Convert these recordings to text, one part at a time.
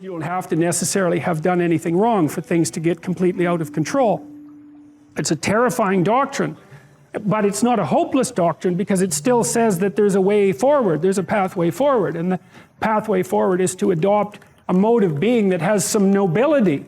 You don't have to necessarily have done anything wrong for things to get completely out of control. It's a terrifying doctrine, but it's not a hopeless doctrine because it still says that there's a way forward, there's a pathway forward, and the pathway forward is to adopt a mode of being that has some nobility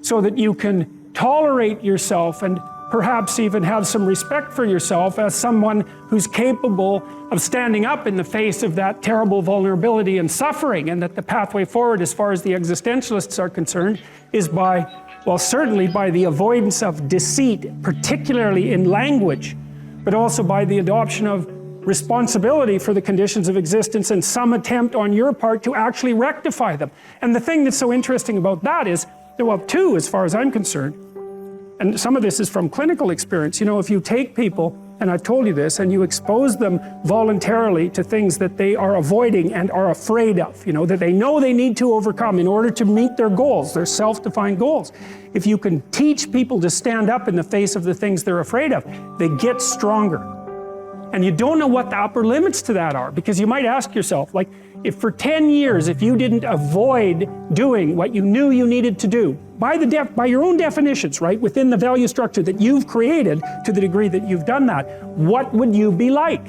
so that you can tolerate yourself and perhaps even have some respect for yourself as someone who's capable of standing up in the face of that terrible vulnerability and suffering, and that the pathway forward, as far as the existentialists are concerned, is by, well, certainly by the avoidance of deceit, particularly in language, but also by the adoption of responsibility for the conditions of existence and some attempt on your part to actually rectify them. And the thing that's so interesting about that is, well, two, as far as I'm concerned, and some of this is from clinical experience. You know, if you take people, and I've told you this, and you expose them voluntarily to things that they are avoiding and are afraid of, you know, that they know they need to overcome in order to meet their goals, their self-defined goals. If you can teach people to stand up in the face of the things they're afraid of, they get stronger. And you don't know what the upper limits to that are, because you might ask yourself, like, if for 10 years, if you didn't avoid doing what you knew you needed to do, by your own definitions, right, within the value structure that you've created to the degree that you've done that, what would you be like?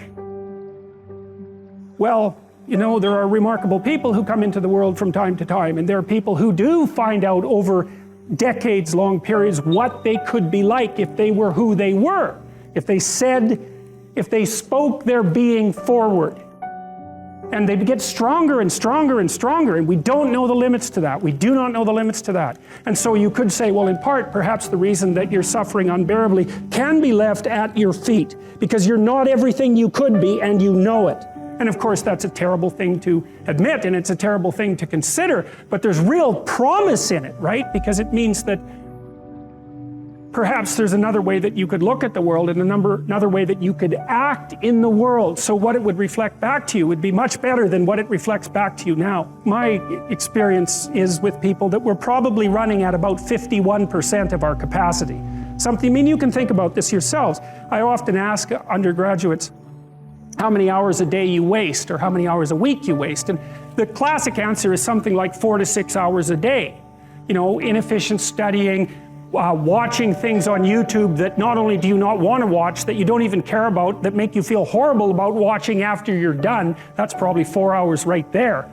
Well, you know, there are remarkable people who come into the world from time to time, and there are people who do find out over decades-long periods what they could be like if they were who they were, if they spoke their being forward. And they get stronger and stronger and stronger, and we don't know the limits to that. We do not know the limits to that. And so you could say, well, in part, perhaps the reason that you're suffering unbearably can be left at your feet, because you're not everything you could be, and you know it. And of course, that's a terrible thing to admit, and it's a terrible thing to consider, but there's real promise in it, right? Because it means that perhaps there's another way that you could look at the world, and another way that you could act in the world, so what it would reflect back to you would be much better than what it reflects back to you now. My experience is with people that we're probably running at about 51% of our capacity. I mean, you can think about this yourselves. I often ask undergraduates how many hours a day you waste, or how many hours a week you waste, and the classic answer is something like 4 to 6 hours a day. You know, inefficient studying, watching things on YouTube that not only do you not want to watch, that you don't even care about, that make you feel horrible about watching after you're done. That's probably 4 hours right there.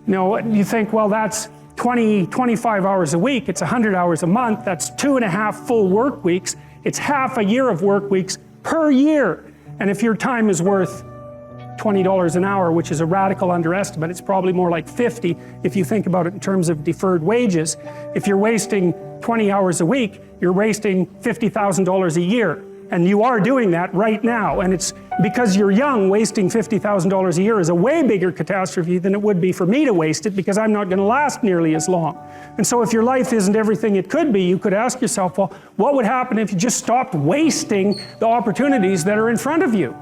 You know, you think, well, that's 25 hours a week, it's 100 hours a month, that's 2.5 full work weeks, it's half a year of work weeks per year. And if your time is worth $20 an hour, which is a radical underestimate, it's probably more like 50 if you think about it in terms of deferred wages. If you're wasting 20 hours a week, you're wasting $50,000 a year. And you are doing that right now. And it's because you're young, wasting $50,000 a year is a way bigger catastrophe than it would be for me to waste it, because I'm not going to last nearly as long. And so if your life isn't everything it could be, you could ask yourself, well, what would happen if you just stopped wasting the opportunities that are in front of you?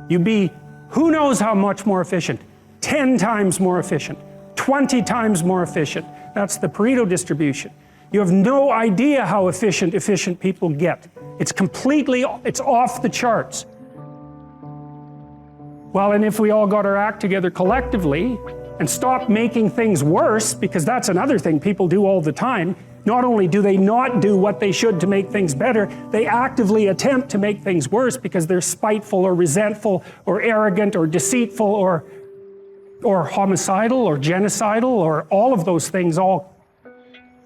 You'd be who knows how much more efficient? 10 times more efficient, 20 times more efficient. That's the Pareto distribution. You have no idea how efficient people get. It's off the charts. Well, and if we all got our act together collectively and stopped making things worse, because that's another thing people do all the time, not only do they not do what they should to make things better, they actively attempt to make things worse because they're spiteful or resentful or arrogant or deceitful or homicidal or genocidal, or all of those things all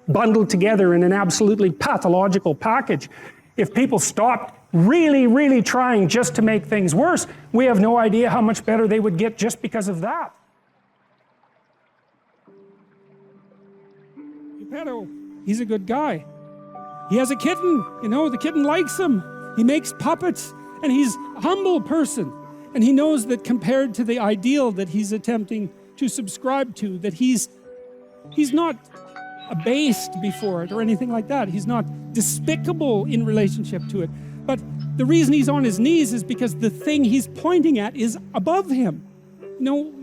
bundled together in an absolutely pathological package. If people stopped really, really trying just to make things worse, we have no idea how much better they would get just because of that. Geppetto, he's a good guy. He has a kitten, you know, the kitten likes him. He makes puppets, and he's a humble person. And he knows that compared to the ideal that he's attempting to subscribe to, that he's not abased before it or anything like that. He's not despicable in relationship to it. But the reason he's on his knees is because the thing he's pointing at is above him. You know,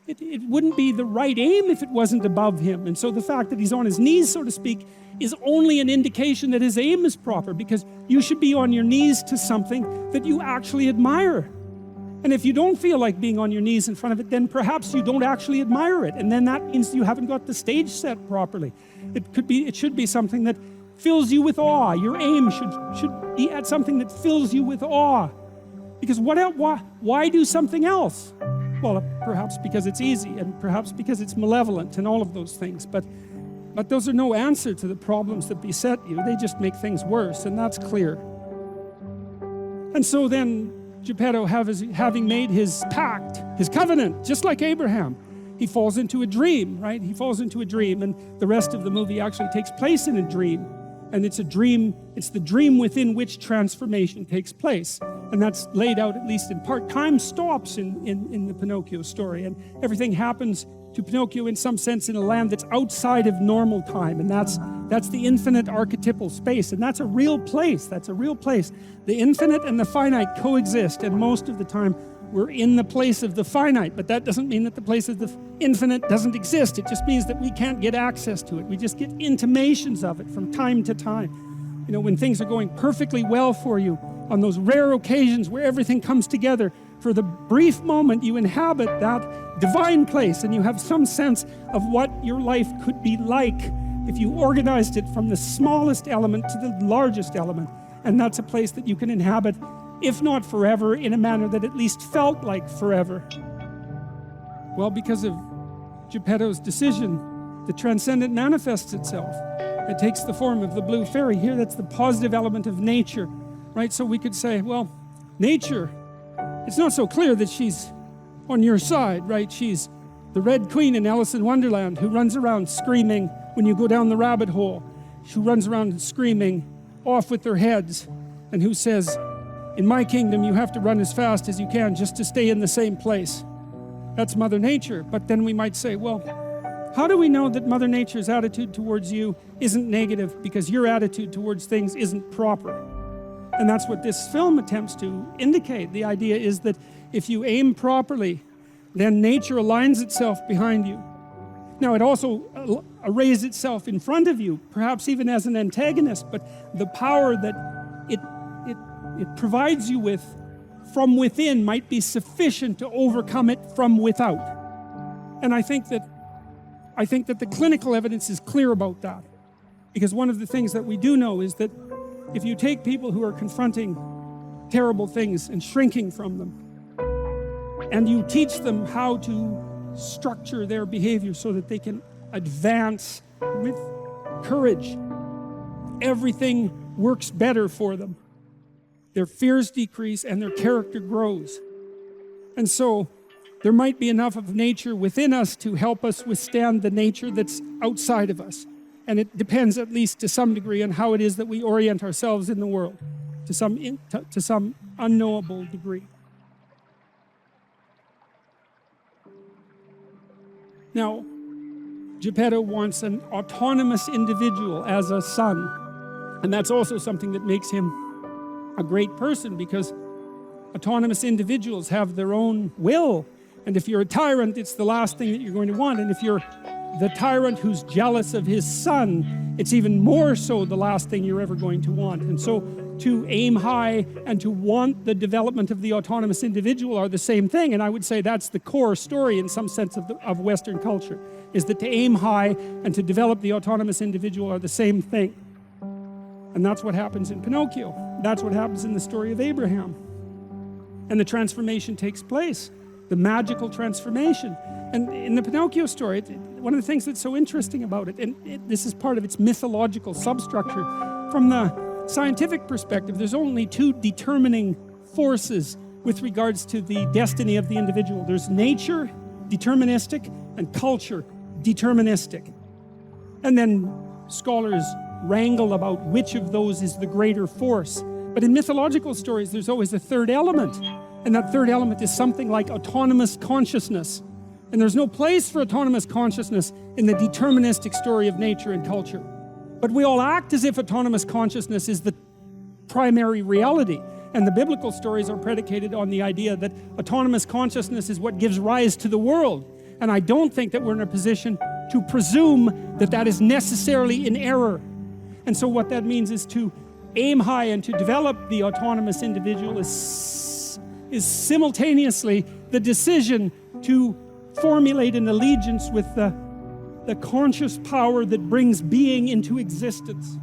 it wouldn't be the right aim if it wasn't above him. And so the fact that he's on his knees, so to speak, is only an indication that his aim is proper, because you should be on your knees to something that you actually admire. And if you don't feel like being on your knees in front of it, then perhaps you don't actually admire it. And then that means you haven't got the stage set properly. It should be something that fills you with awe. Your aim should be at something that fills you with awe. Because why do something else? Well, perhaps because it's easy, and perhaps because it's malevolent, and all of those things. But those are no answer to the problems that beset you. They just make things worse, and that's clear. And so then, Geppetto, having made his pact, his covenant, just like Abraham, he falls into a dream, right? He falls into a dream, and the rest of the movie actually takes place in a dream. And it's a dream, it's the dream within which transformation takes place. And that's laid out, at least in part. Time stops in the Pinocchio story, and everything happens to Pinocchio in some sense in a land that's outside of normal time. And that's the infinite archetypal space. And that's a real place. That's a real place. The infinite and the finite coexist, and most of the time we're in the place of the finite. But that doesn't mean that the place of the infinite doesn't exist. It just means that we can't get access to it. We just get intimations of it from time to time. You know, when things are going perfectly well for you, on those rare occasions where everything comes together, for the brief moment you inhabit that divine place, and you have some sense of what your life could be like if you organized it from the smallest element to the largest element. And that's a place that you can inhabit, if not forever, in a manner that at least felt like forever. Well, because of Geppetto's decision, the transcendent manifests itself. It takes the form of the blue fairy. Here, that's the positive element of nature, right? So we could say, well, nature, it's not so clear that she's on your side, right? She's the Red Queen in Alice in Wonderland, who runs around screaming when you go down the rabbit hole, who runs around screaming off with their heads, and who says, in my kingdom, you have to run as fast as you can just to stay in the same place. That's Mother Nature. But then we might say, well, how do we know that Mother Nature's attitude towards you isn't negative because your attitude towards things isn't proper? And that's what this film attempts to indicate. The idea is that if you aim properly, then nature aligns itself behind you. Now, it also arrays itself in front of you, perhaps even as an antagonist, but the power that it provides you with from within might be sufficient to overcome it from without. And I think that the clinical evidence is clear about that. Because one of the things that we do know is that if you take people who are confronting terrible things and shrinking from them, and you teach them how to structure their behavior so that they can advance with courage, everything works better for them. Their fears decrease and their character grows. And so there might be enough of nature within us to help us withstand the nature that's outside of us. And it depends, at least to some degree, on how it is that we orient ourselves in the world, to some unknowable degree. Now, Geppetto wants an autonomous individual as a son. And that's also something that makes him a great person, because autonomous individuals have their own will. And if you're a tyrant, it's the last thing that you're going to want. And if you're the tyrant who's jealous of his son, it's even more so the last thing you're ever going to want. And so to aim high and to want the development of the autonomous individual are the same thing. And I would say that's the core story in some sense of Western culture, is that to aim high and to develop the autonomous individual are the same thing. And that's what happens in Pinocchio. That's what happens in the story of Abraham. And the transformation takes place, the magical transformation. And in the Pinocchio story, one of the things that's so interesting about it, and this is part of its mythological substructure, from the scientific perspective, there's only two determining forces with regards to the destiny of the individual. There's nature, deterministic, and culture, deterministic. And then scholars wrangle about which of those is the greater force. But in mythological stories, there's always a third element. And that third element is something like autonomous consciousness. And there's no place for autonomous consciousness in the deterministic story of nature and culture. But we all act as if autonomous consciousness is the primary reality. And the biblical stories are predicated on the idea that autonomous consciousness is what gives rise to the world. And I don't think that we're in a position to presume that that is necessarily in error. And so what that means is to aim high and to develop the autonomous individual is is simultaneously the decision to formulate an allegiance with the conscious power that brings being into existence.